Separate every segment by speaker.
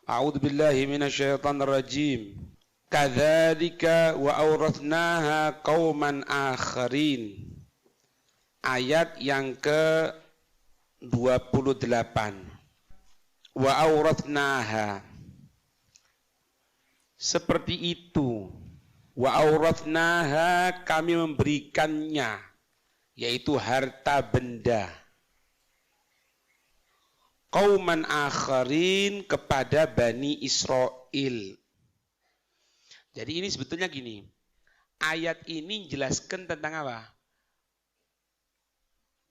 Speaker 1: A'udzu billahi minasyaitonir rajim. Kadzalika wa awrathnaha qauman akharin. Ayat yang ke-28. Wa awrathnaha. Seperti itu. Wa awrathnaha, kami memberikannya, yaitu harta benda, qauman akharin, kepada Bani Israel. Jadi ini sebetulnya gini, ayat ini menjelaskan tentang apa?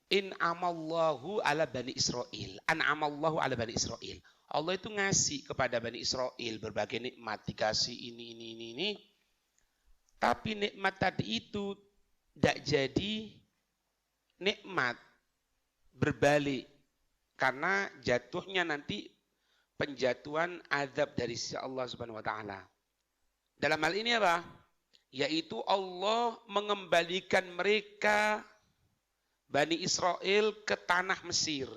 Speaker 1: In'amallahu ala Bani Israel. An'amallahu ala Bani Israel. Allah itu ngasih kepada Bani Israel berbagai nikmat, dikasih ini. Tapi nikmat tadi itu tidak jadi nikmat, berbalik. Karena jatuhnya nanti penjatuhan azab dari sisi Allah Subhanahu wa taala. Dalam hal ini apa? Yaitu Allah mengembalikan mereka Bani Israel ke tanah Mesir.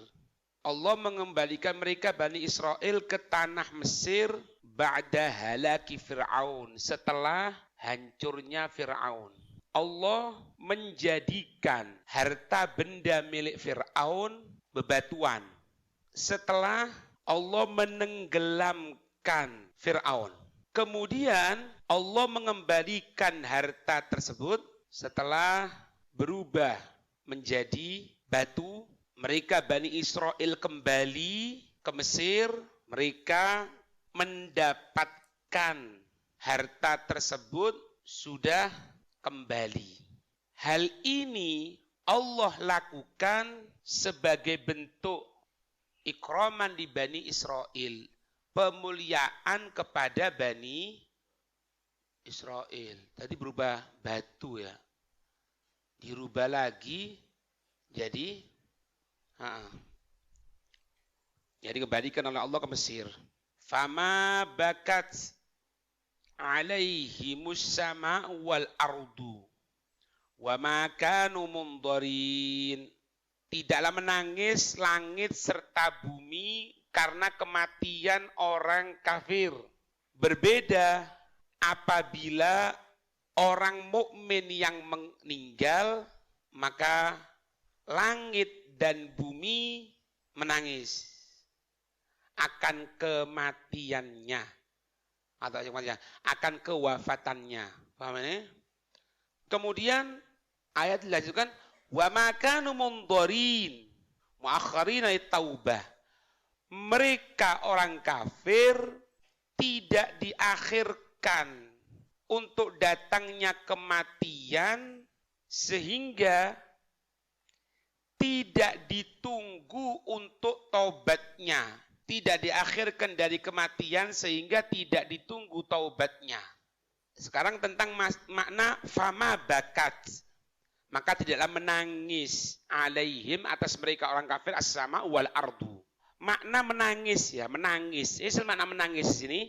Speaker 1: Allah mengembalikan mereka Bani Israel ke tanah Mesir ba'da halaki Fir'aun, setelah hancurnya Fir'aun. Allah menjadikan harta benda milik Fir'aun bebatuan. Setelah Allah menenggelamkan Fir'aun, kemudian Allah mengembalikan harta tersebut setelah berubah menjadi batu. Mereka Bani Israel kembali ke Mesir, mereka mendapatkan harta tersebut sudah kembali. Hal ini Allah lakukan sebagai bentuk ikraman di Bani Israel, pemuliaan kepada Bani Israel. Tadi berubah batu ya, dirubah lagi jadi kembalikan oleh Allah ke Mesir. Fama bakat alaihimus sama wal ardu wa ma kanu mundharin. Tidaklah menangis langit serta bumi karena kematian orang kafir. Berbeda apabila orang mukmin yang meninggal, maka langit dan bumi menangis akan kematiannya atau akan kewafatannya. Paham ini? Kemudian ayat dilanjutkan, wa ma kanu mundharin muakhirina taubah. Mereka orang kafir tidak diakhirkan untuk datangnya kematian, sehingga tidak ditunggu untuk taubatnya. Tidak diakhirkan dari kematian sehingga tidak ditunggu taubatnya. Sekarang tentang makna fama bakat. Maka tidaklah menangis alaihim, atas mereka orang kafir, as-sama wal ardu. Makna menangis ya, menangis. Ini makna menangis di sini.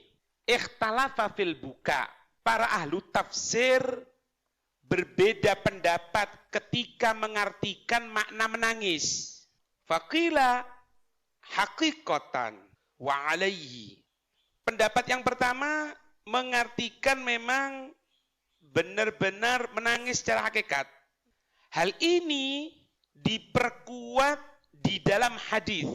Speaker 1: Ikhtalafa fil buka. Para ahlu tafsir berbeda pendapat ketika mengartikan makna menangis. Faqila haqiqatan wa alaihi. Pendapat yang pertama mengartikan memang benar-benar menangis secara hakikat. Hal ini diperkuat di dalam hadis.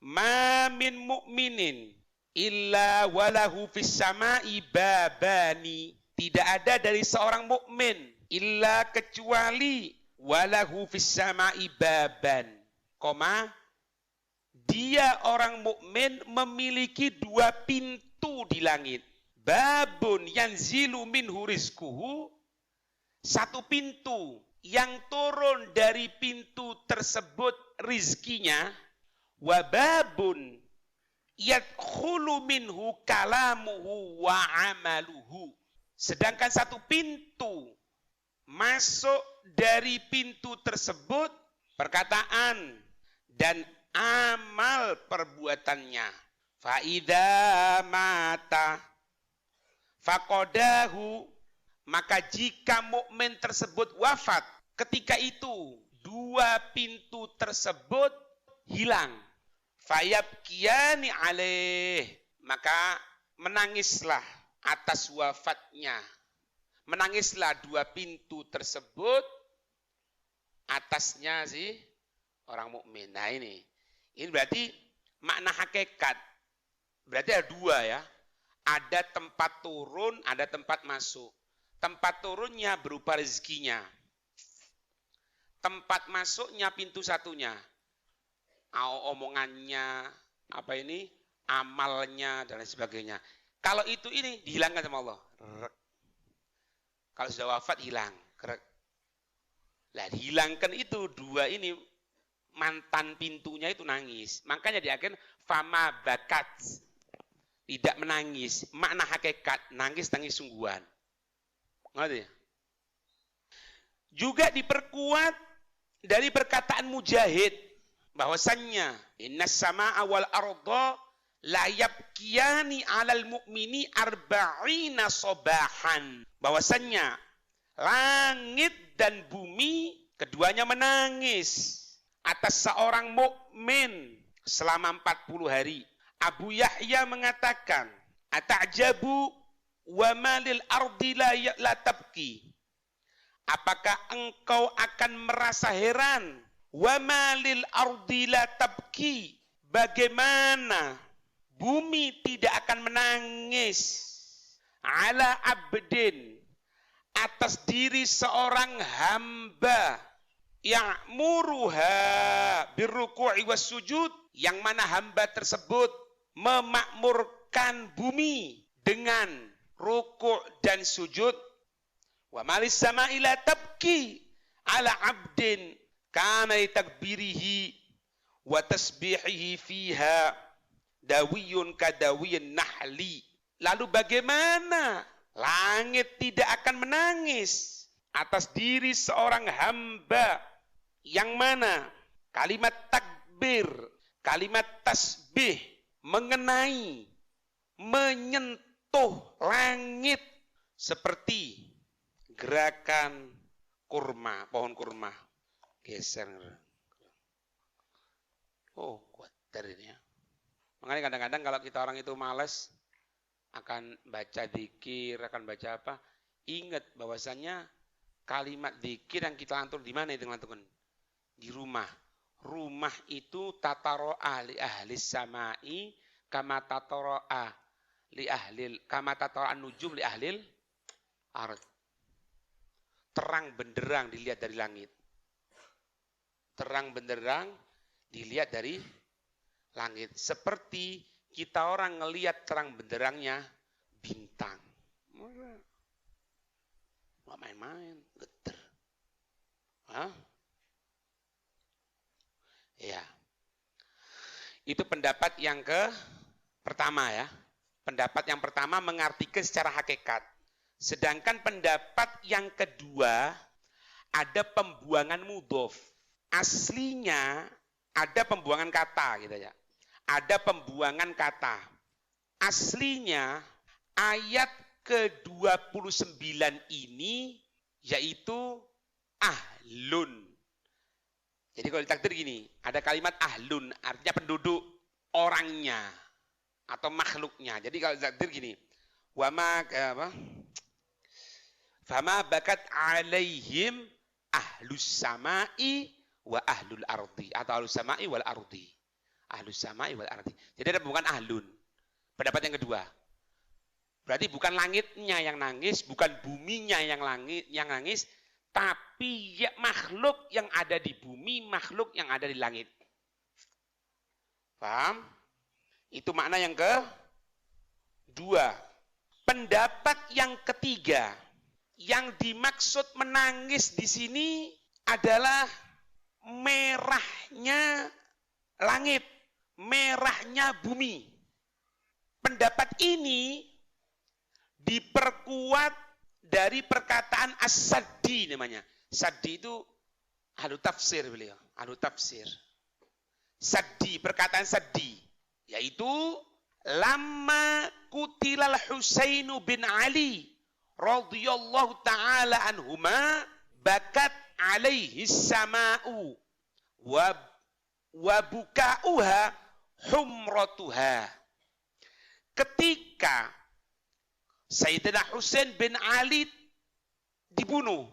Speaker 1: Ma min mu'minin illa walahu fis sama'i babani. Tidak ada dari seorang mukmin illa kecuali walahu fis sama'i baban. Dia orang mukmin memiliki dua pintu di langit. Babun yanzilu minhu rizquhu, satu pintu yang turun dari pintu tersebut rizkinya. Wa babun yadkhulu minhu kalamuhu wa amaluhu. Sedangkan satu pintu, masuk dari pintu tersebut perkataan dan amal perbuatannya. Fa'idha mata faqadahu, maka jika mukmin tersebut wafat, ketika itu dua pintu tersebut hilang. Fayabkiyani alaih, Maka menangislah atas wafatnya. Menangislah dua pintu tersebut atasnya si orang mukmin. Nah ini berarti makna hakikat. Berarti ada dua ya. Ada tempat turun, ada tempat masuk. Tempat turunnya berupa rezekinya. Tempat masuknya pintu satunya. Omongannya, amalnya dan lain sebagainya. Kalau ini dihilangkan sama Allah. Kalau sudah wafat hilang. Lah dihilangkan itu dua ini, mantan pintunya itu nangis. Makanya di akhir fama bakat, tidak menangis. Makna hakikat nangis sungguhan. Ngerti ya? Juga diperkuat dari perkataan Mujahid bahwasannya innas samaa wal arda la yabkiyani 'alal mu'mini arba'ina sabahan. Bahwasannya langit dan bumi keduanya menangis atas seorang mukmin selama 40 hari. Abu Yahya mengatakan, "Ata'jabu wa malil ardi la tabki." Apakah engkau akan merasa heran? Wa malil ardi la tabki. Bagaimana bumi tidak akan menangis ala abdin atas diri seorang hamba ya'muruha birruku'i was sujud, yang mana hamba tersebut memakmurkan bumi dengan rukuk dan sujud. Wa malis sama'i la tabki ala abdin kana takbirihi wa tasbihihi fiha dawiyun kadawiyun nahli. Lalu bagaimana langit tidak akan menangis atas diri seorang hamba yang mana kalimat takbir, kalimat tasbih mengenai, menyentuh langit seperti gerakan kurma, pohon kurma. Geser. Oh, kuat ini ya. Makanya kadang-kadang kalau kita orang itu malas akan baca dzikir, akan baca apa, ingat bahwasannya kalimat dzikir yang kita lantur di mana itu lanturkan? Di rumah. Rumah itu tataro'a li ahli samai kama tataro'a li ahlil kama tataro'a nujum li ahlil ard. Terang benderang dilihat dari langit. Terang benderang dilihat dari langit. Seperti kita orang ngelihat terang benderangnya bintang. Nggak main-main, geter. Hah? Ya. Itu pendapat yang pertama ya. Pendapat yang pertama mengartikan secara hakikat. Sedangkan pendapat yang kedua ada pembuangan mudhof. Aslinya ada pembuangan kata gitu ya. Ada pembuangan kata. Aslinya ayat ke-29 ini yaitu ahlun. Jadi kalau ditakdir gini, ada kalimat ahlun, artinya penduduk, orangnya atau makhluknya. Jadi kalau ditakdir gini, fama bakat alaihim ahlus samai wa ahlul ardi, atau ahlus samai wal ardi. Ahlus samai wal ardi. Jadi ada bukan ahlun. Pendapat yang kedua. Berarti bukan langitnya yang nangis, bukan buminya yang nangis, tapi ya makhluk yang ada di bumi, makhluk yang ada di langit. Paham? Itu makna yang kedua. Pendapat yang ketiga, yang dimaksud menangis di sini adalah merahnya langit, merahnya bumi. Pendapat ini diperkuat dari perkataan As-Saddi namanya. Saddi itu ahlu tafsir beliau, ahlu tafsir. Saddi, perkataan Saddi, yaitu lamma kutilal Husainu bin Ali radhiyallahu taala anhuma bakat alaihi sama'u wa buka'uha humratuha. ketika Sayyidina Husain bin Ali dibunuh,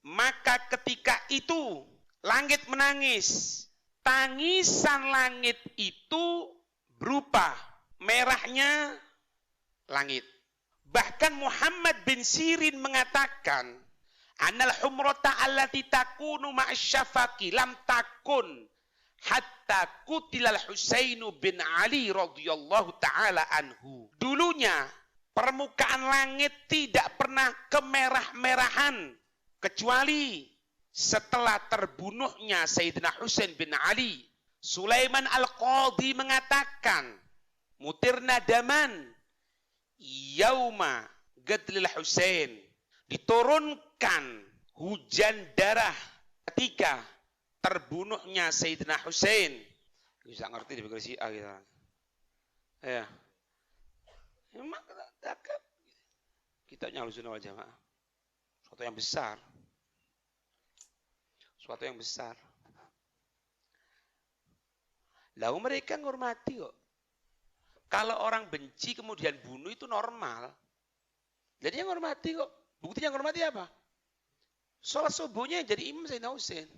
Speaker 1: maka ketika itu langit menangis. Tangisan langit itu berupa merahnya langit. Bahkan Muhammad bin Sirin mengatakan, "Annal humrata allati takunu ma'asyafaqi lam takun hatta kutilal Husainu bin Ali radhiyallahu taala anhu." Dulunya permukaan langit tidak pernah kemerah-merahan kecuali setelah terbunuhnya Sayyidina Husain bin Ali. Sulaiman Al-Qadhi mengatakan, "Mutirna daman yauma gadlil Husain." Diturunkan hujan darah ketika terbunuhnya Sayyidina Husain. Bisa ngerti di Syiah gitu. Ya. Memang kita Ahlussunnah wal Jamaah. Suatu yang besar. Suatu yang besar. Lalu mereka menghormati kok. Kalau orang benci kemudian bunuh itu normal. Jadi yang menghormati kok. Buktinya menghormati apa? Sholat subuhnya jadi imam Sayyidina Husain.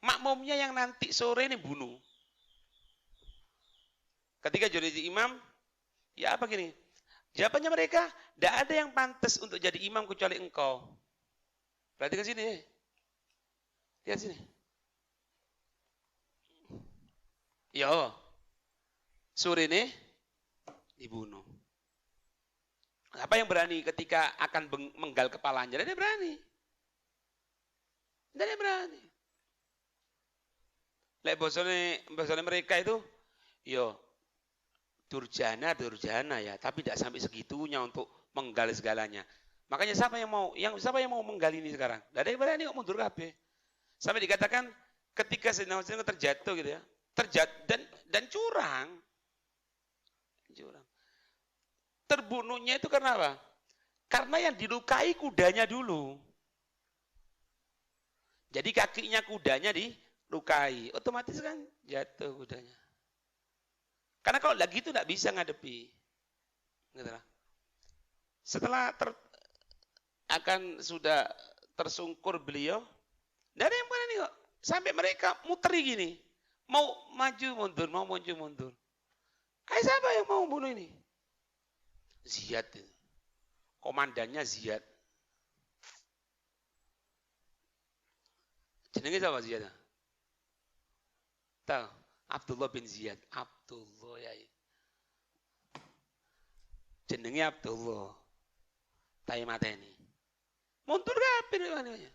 Speaker 1: Makmumnya yang nanti sore ini bunuh. Ketika jadi imam, ya apa gini? Jawabannya mereka, tidak ada yang pantas untuk jadi imam kecuali engkau. Perhatikan sini. Lihat sini. Ya, sore ini dibunuh. Apa yang berani ketika akan menggal kepalanya? Tidak ada yang berani. Tidak ada yang berani. Lek bosone mereka itu, yo durjana ya, tapi tidak sampai segitunya untuk menggal segalanya. Makanya siapa yang mau menggal ini sekarang? Tidak ada yang berani kok mundur kabeh. Sampai dikatakan ketika Sayyidina Husain terjatuh gitu ya, dan curang. Terbunuhnya itu karena apa? Karena yang dilukai kudanya dulu. Jadi kakinya kudanya dilukai, otomatis kan jatuh kudanya. Karena kalau lagi itu tidak bisa ngadepi. Gitu lah. Setelah akan sudah tersungkur beliau, tidak ada yang berani kok. Sampai mereka muteri gini. Mau maju mundur. Kayak siapa yang mau bunuh ini? Ziyad. Komandannya Ziyad. Jenenge siapa Ziyad? Tahu? Abdullah bin Ziyad. Abdullah ya. Jenenge Abdullah. Tayi mateni. Mundur kabeh namanya.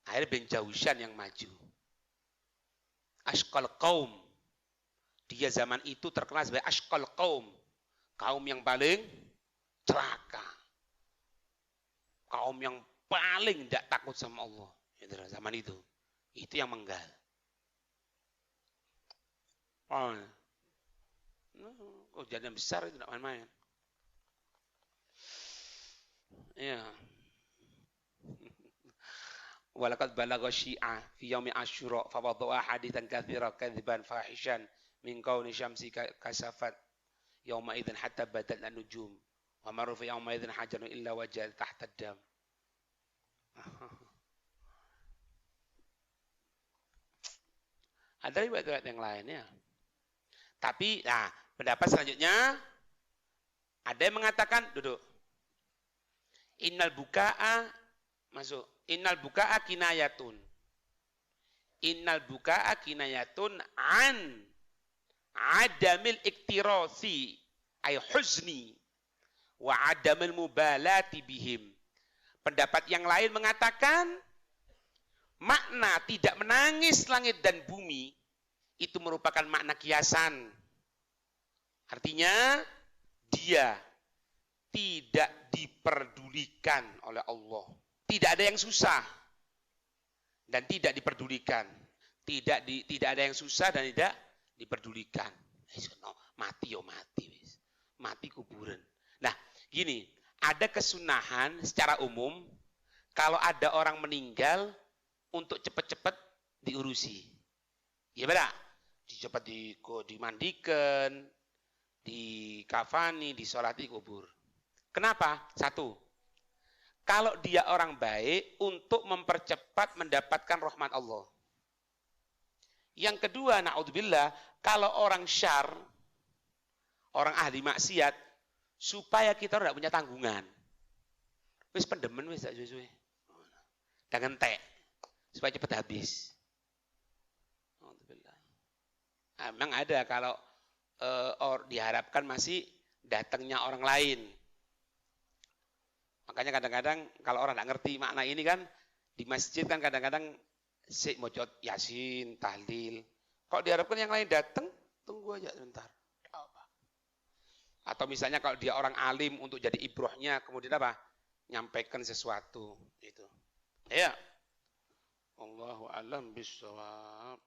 Speaker 1: Akhirnya bin Jaushan yang maju. Ashqal qaum. Dia zaman itu terkenal sebagai Ashqal qaum. Kaum yang paling celaka. Kaum yang paling tidak takut sama Allah. Zaman itu. Itu yang menggal. Oh. Kejadian besar itu tidak main-main. Ya. Walaqad balagha Syiah fi yaumi Asyura fa wada'a haditsan katsiran kadziban fahishan min kauni syamsi kasafat yauma idzin hatta badat an-nujum wa maru fi yauma idzin hajarun illa wajal tahta dam. Ada riwayat yang lainnya. Tapi pendapat selanjutnya ada yang mengatakan duduk. Innal buka'a masuk. Innal buka'a kinayatun. Innal buka'a kinayatun an adamil iktirasi ay huzni wa adamil mubalati bihim. Pendapat yang lain mengatakan makna tidak menangis langit dan bumi itu merupakan makna kiasan. Artinya dia tidak diperdulikan oleh Allah. Tidak ada yang susah dan tidak diperdulikan. Tidak ada yang susah dan tidak diperdulikan. Mati yo mati. Mati kuburan. Nah, gini, ada kesunahan secara umum kalau ada orang meninggal untuk cepat-cepat diurusi. Ya benar? Cepat dimandikan, dikafani, disolati kubur. Kenapa? Satu, kalau dia orang baik untuk mempercepat mendapatkan rahmat Allah. Yang kedua, na'udzubillah, kalau orang syar, orang ahli maksiat, supaya kita tidak punya tanggungan. Wis pendemen wis tak suwe-suwe. Jangan tek, supaya cepat habis. Memang ada kalau diharapkan masih datangnya orang lain. Makanya kadang-kadang kalau orang tidak ngerti makna ini kan, di masjid kan kadang-kadang mojot yasin, tahlil. Kalau diharapkan yang lain datang, tunggu aja sebentar. Atau misalnya kalau dia orang alim untuk jadi ibrohnya, kemudian apa? Nyampaikan sesuatu. Gitu. Ya. Allahu a'lam bishawab.